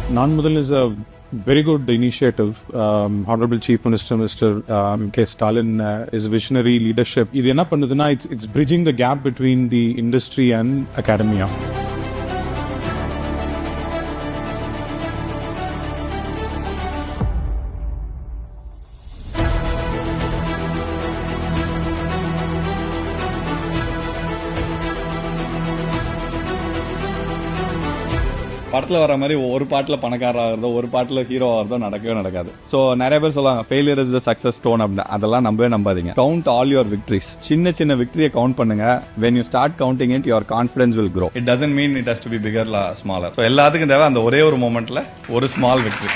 Non-Mudal is a very good initiative. Honorable Chief Minister Mr. K. Stalin is visionary leadership. இது என்ன பண்ணுதுன்னா it's bridging the gap between the industry and academia. படத்தில் வர மாதிரி ஒரு பாட்டில் பணக்காரர் ஆகிறதோ ஒரு பாட்டில் ஹீரோ ஆகிறதோ நடக்கவே நடக்காது. ஸோ நிறைய பேர் சொல்லுவாங்க failure is the success stone அப்படின்னு. அதெல்லாம் நம்பாதீங்க. Count all your victories. சின்ன சின்ன விக்டரியை கவுண்ட் பண்ணுங்க. when you start counting it, your confidence will grow. It doesn't mean it has to be bigger or smaller. So எல்லாத்துக்கும் தேவை அந்த ஒரே ஒரு மொமெண்ட்ல ஒரு small victory.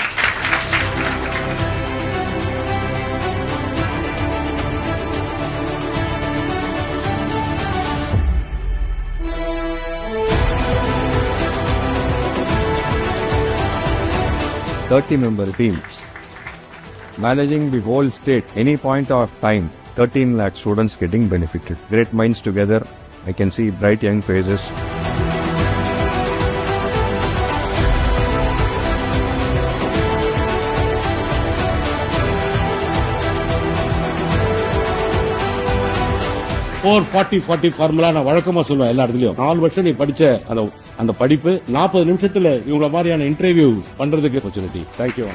member teams. Managing the whole state, any point of time, 13 lakh students getting benefited. Great minds together. I can see bright young faces. Four 40 formula நான் வழக்கமா சொல்லுவேன் எல்லா இடத்துலயும். 4 வருஷம் நீ படிச்ச அந்த படிப்பு 40 நிமிஷத்துல இவங்கள மாதிரியான இன்டர்வியூ பண்றதுக்கு opportunity. Thank you.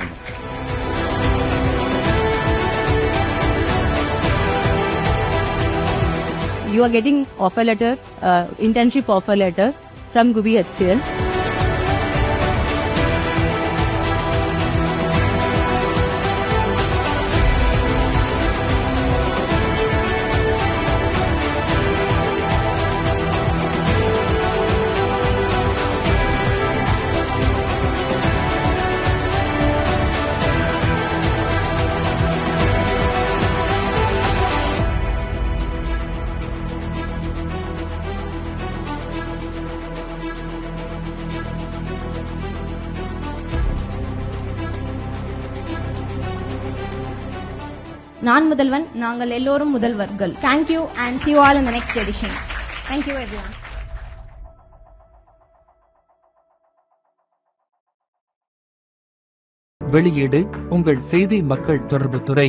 You are getting offer letter, internship offer letter from Gubi HCL. நான் முதல்வன், நாங்கள் எல்லோரும் முதல்வர்கள். Thank you and see you all in the next edition. Thank you everyone. வெளியீடு உங்கள் செய்தி மக்கள் தொடர்பு துறை.